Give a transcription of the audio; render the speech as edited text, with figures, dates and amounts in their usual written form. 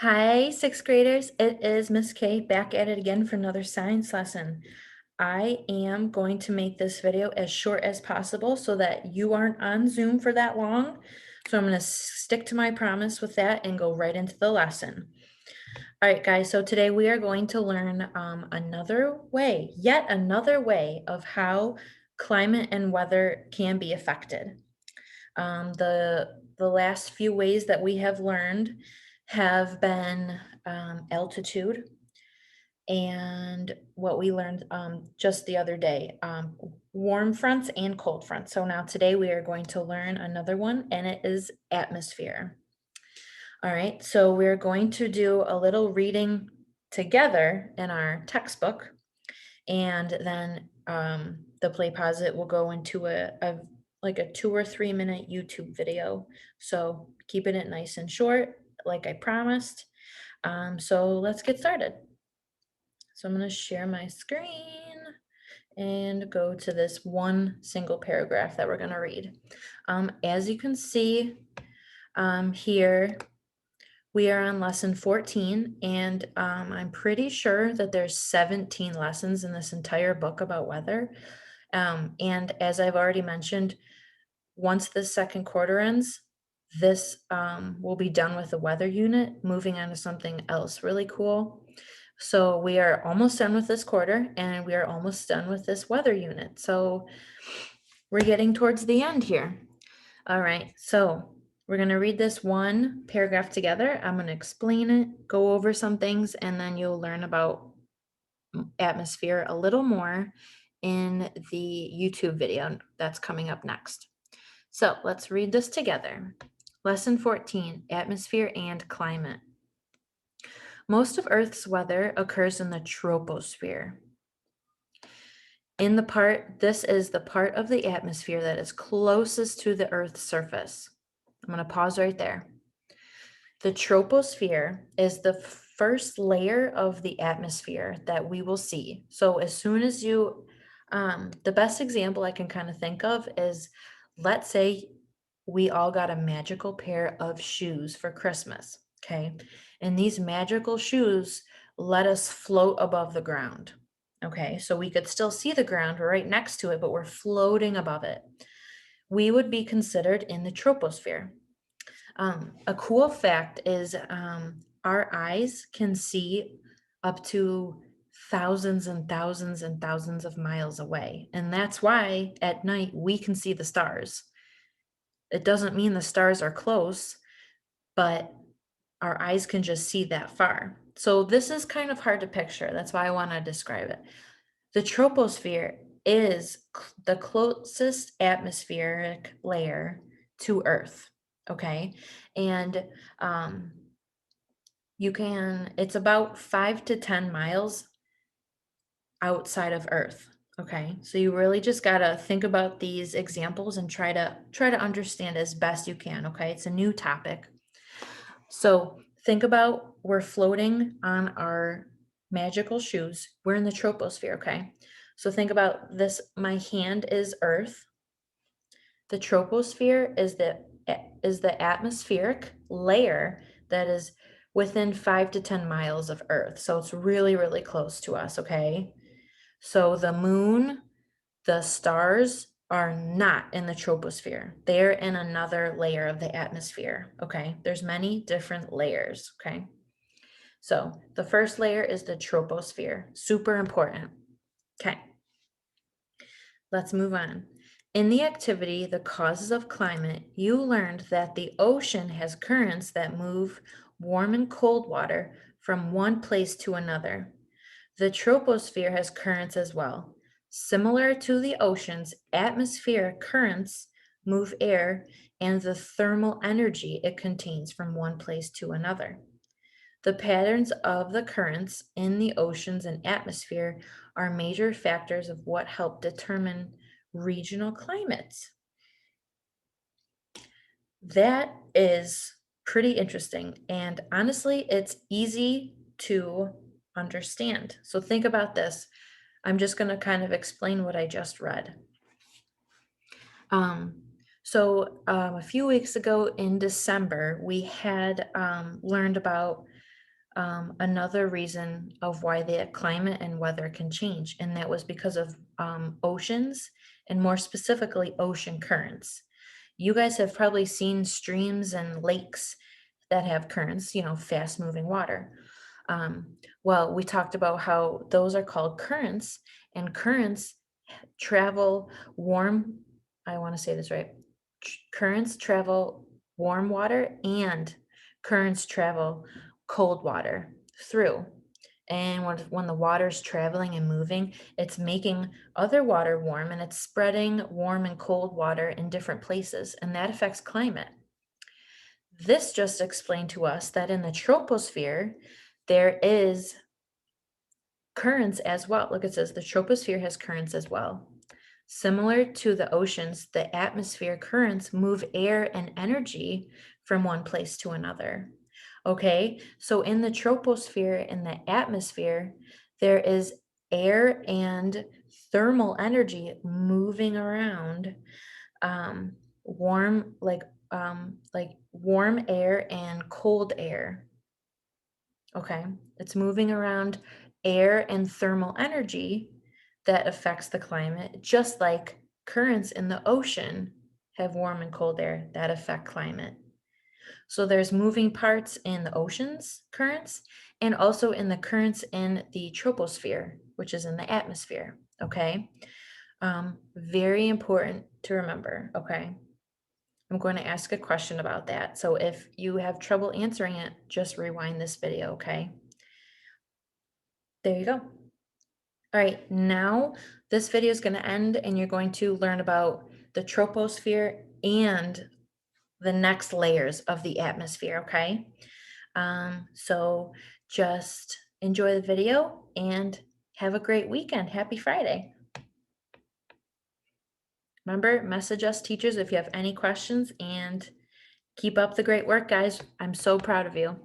Hi, sixth graders. It is Miss K back at it again for another science lesson. I am going to make this video as short as possible so that you aren't on Zoom for that long. So I'm going to stick to my promise with that and go right into the lesson. All right, guys. So today we are going to learn yet another way of how climate and weather can be affected. The last few ways that we have learned have been altitude and what we learned just the other day, warm fronts and cold fronts. So now today we are going to learn another one, and it is atmosphere. All right, so we're going to do a little reading together in our textbook, and then the play pause it will go into a like a 2 or 3 minute YouTube video. So keeping it nice and short, like I promised. So let's get started. So I'm going to share my screen and go to this one single paragraph that we're going to read. As you can see here, we are on lesson 14, and I'm pretty sure that there's 17 lessons in this entire book about weather. And as I've already mentioned, once the second quarter ends, this will be done with the weather unit, moving on to something else really cool. So we are almost done with this quarter, and we are almost done with this weather unit. So we're getting towards the end here. All right, so we're going to read this one paragraph together. I'm going to explain it, go over some things, and then you'll learn about atmosphere a little more in the YouTube video that's coming up next. So let's read this together. Lesson 14, Atmosphere and Climate. Most of Earth's weather occurs in the troposphere. This is the part of the atmosphere that is closest to the Earth's surface. I'm going to pause right there. The troposphere is the first layer of the atmosphere that we will see. So as soon as the best example I can kind of think of is, let's say we all got a magical pair of shoes for Christmas, okay? And these magical shoes let us float above the ground, okay? So we could still see the ground, we're right next to it, but we're floating above it. We would be considered in the troposphere. A cool fact is our eyes can see up to thousands and thousands and thousands of miles away. And that's why at night we can see the stars. It doesn't mean the stars are close, but our eyes can just see that far. So this is kind of hard to picture. That's why I want to describe it. The troposphere is the closest atmospheric layer to Earth. Okay. And it's about 5 to 10 miles outside of Earth. Okay. So you really just got to think about these examples and try to understand as best you can. Okay. It's a new topic. So think about, we're floating on our magical shoes. We're in the troposphere, okay? So think about this. My hand is Earth. The troposphere is the atmospheric layer that is within 5 to 10 miles of Earth. So it's really, really close to us, okay? So the moon, the stars are not in the troposphere. They're in another layer of the atmosphere, okay? There's many different layers, okay? So the first layer is the troposphere, super important. Okay, let's move on. In the activity, The Causes of Climate, you learned that the ocean has currents that move warm and cold water from one place to another. The troposphere has currents as well. Similar to the oceans, atmospheric currents move air and the thermal energy it contains from one place to another. The patterns of the currents in the oceans and atmosphere are major factors of what help determine regional climates. That is pretty interesting. And honestly, it's easy to understand. So think about this. I'm just going to kind of explain what I just read. A few weeks ago in December, we had learned about another reason of why the climate and weather can change, and that was because of oceans, and more specifically, ocean currents. You guys have probably seen streams and lakes that have currents, fast moving water. Well, we talked about how those are called currents, and currents travel warm, I want to say this right. Currents travel warm water and currents travel cold water through. And when the water's traveling and moving, it's making other water warm and it's spreading warm and cold water in different places, and that affects climate. This just explained to us that in the troposphere, there is currents as well. Look, it says the troposphere has currents as well. Similar to the oceans, the atmosphere currents move air and energy from one place to another. Okay, so in the troposphere, in the atmosphere, there is air and thermal energy moving around, warm, like warm air and cold air. Okay, it's moving around air and thermal energy that affects the climate, just like currents in the ocean have warm and cold air that affect climate. So there's moving parts in the ocean's currents and also in the currents in the troposphere, which is in the atmosphere. Okay, very important to remember. Okay, I'm going to ask a question about that. So if you have trouble answering it, just rewind this video. Okay, there you go. All right, now this video is going to end and you're going to learn about the troposphere and the next layers of the atmosphere, okay? So just enjoy the video and have a great weekend. Happy Friday. Remember, message us teachers if you have any questions, and keep up the great work, guys. I'm so proud of you.